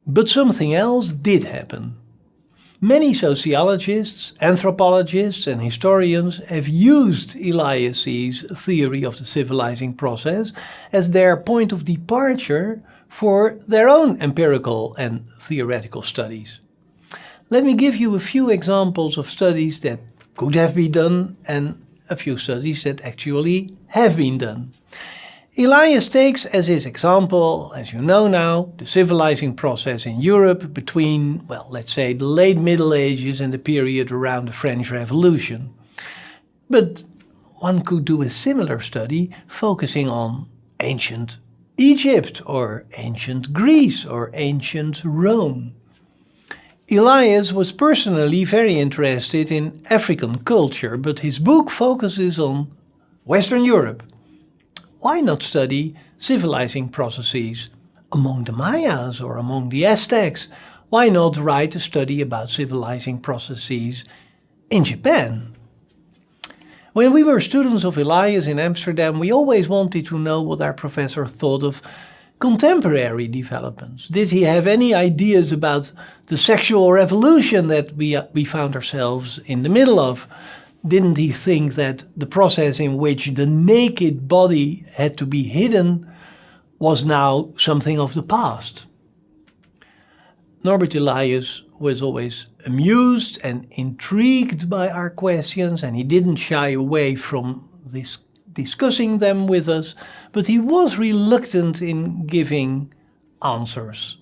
But something else did happen. Many sociologists, anthropologists and historians have used Elias's theory of the civilizing process as their point of departure for their own empirical and theoretical studies. Let me give you a few examples of studies that could have been done and a few studies that actually have been done. Elias takes as his example, as you know now, the civilizing process in Europe between, well, let's say the late Middle Ages and the period around the French Revolution. But one could do a similar study focusing on ancient Egypt or ancient Greece or ancient Rome. Elias was personally very interested in African culture, but his book focuses on Western Europe. Why not study civilizing processes among the Mayas or among the Aztecs? Why not write a study about civilizing processes in Japan? When we were students of Elias in Amsterdam, we always wanted to know what our professor thought of contemporary developments. Did he have any ideas about the sexual revolution that we found ourselves in the middle of? Didn't he think that the process in which the naked body had to be hidden was now something of the past? Norbert Elias was always amused and intrigued by our questions, and he didn't shy away from discussing them with us, but he was reluctant in giving answers.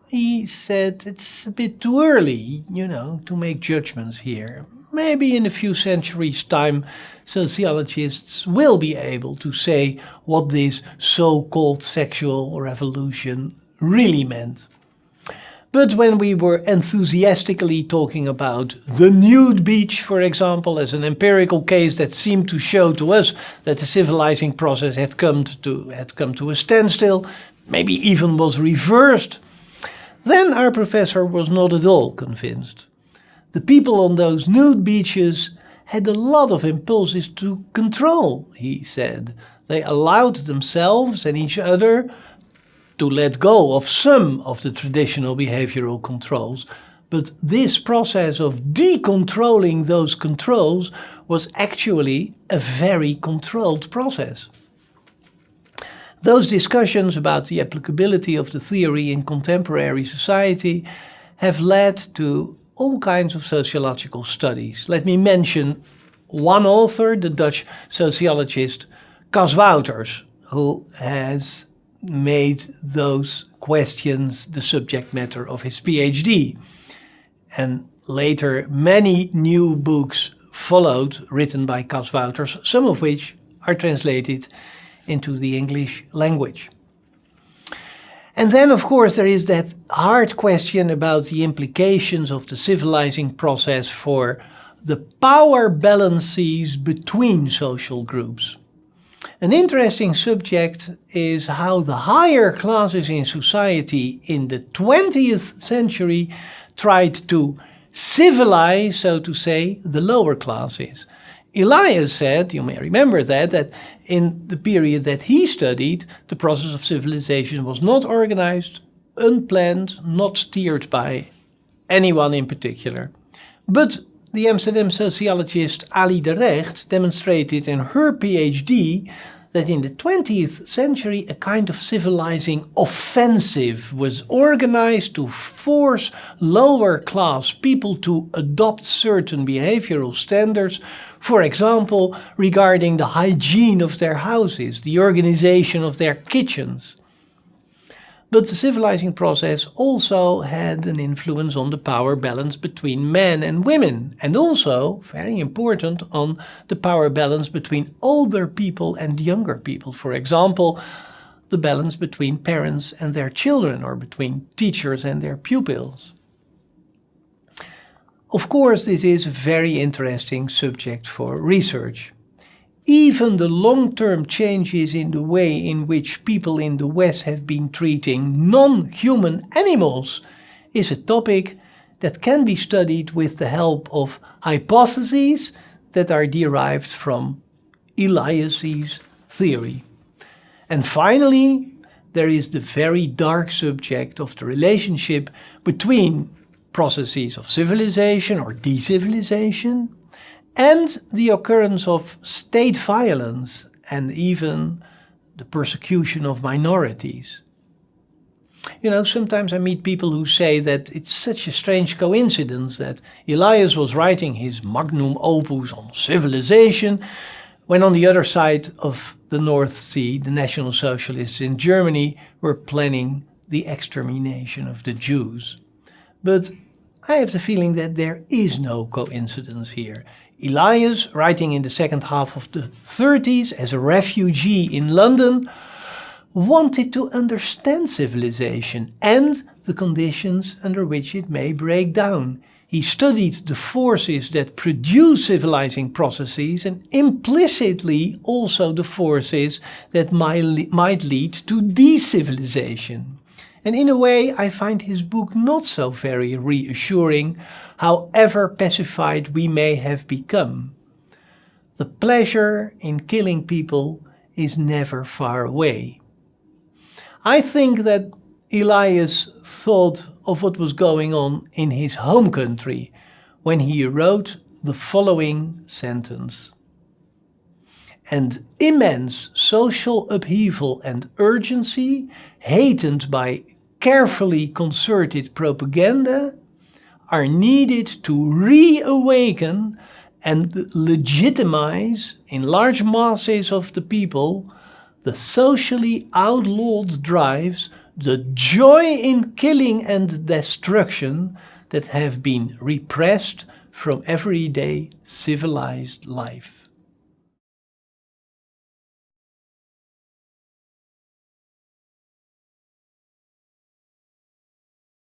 He said it's a bit too early, to make judgments here. Maybe in a few centuries' time, sociologists will be able to say what this so-called sexual revolution really meant. But when we were enthusiastically talking about the nude beach, for example, as an empirical case that seemed to show to us that the civilizing process had come to a standstill, maybe even was reversed, then our professor was not at all convinced. The people on those nude beaches had a lot of impulses to control, he said. They allowed themselves and each other to let go of some of the traditional behavioral controls, but this process of decontrolling those controls was actually a very controlled process. Those discussions about the applicability of the theory in contemporary society have led to all kinds of sociological studies. Let me mention one author, the Dutch sociologist Cas Wouters, who has made those questions the subject matter of his PhD. And later many new books followed, written by Cas Wouters, some of which are translated into the English language. And then, of course, there is that hard question about the implications of the civilizing process for the power balances between social groups. An interesting subject is how the higher classes in society in the 20th century tried to civilize, so to say, the lower classes. Elias said, you may remember that in the period that he studied, the process of civilization was not organized, unplanned, not steered by anyone in particular. But the Amsterdam sociologist Ali de Recht demonstrated in her PhD that in the 20th century a kind of civilizing offensive was organized to force lower class people to adopt certain behavioral standards, for example, regarding the hygiene of their houses, the organization of their kitchens. But the civilizing process also had an influence on the power balance between men and women, and also, very important, on the power balance between older people and younger people. For example, the balance between parents and their children, or between teachers and their pupils. Of course, this is a very interesting subject for research. Even the long-term changes in the way in which people in the West have been treating non-human animals is a topic that can be studied with the help of hypotheses that are derived from Elias's theory. And finally, there is the very dark subject of the relationship between processes of civilization or decivilization and the occurrence of state violence and even the persecution of minorities. You know, sometimes I meet people who say that it's such a strange coincidence that Elias was writing his magnum opus on civilization when on the other side of the North Sea, the National Socialists in Germany were planning the extermination of the Jews. But I have the feeling that there is no coincidence here. Elias, writing in the second half of the 30s as a refugee in London, wanted to understand civilization and the conditions under which it may break down. He studied the forces that produce civilizing processes and implicitly also the forces that might lead to decivilization. And in a way, I find his book not so very reassuring, however pacified we may have become. The pleasure in killing people is never far away. I think that Elias thought of what was going on in his home country when he wrote the following sentence. And immense social upheaval and urgency, hastened by carefully concerted propaganda, are needed to reawaken and legitimize in large masses of the people the socially outlawed drives, the joy in killing and destruction that have been repressed from everyday civilized life.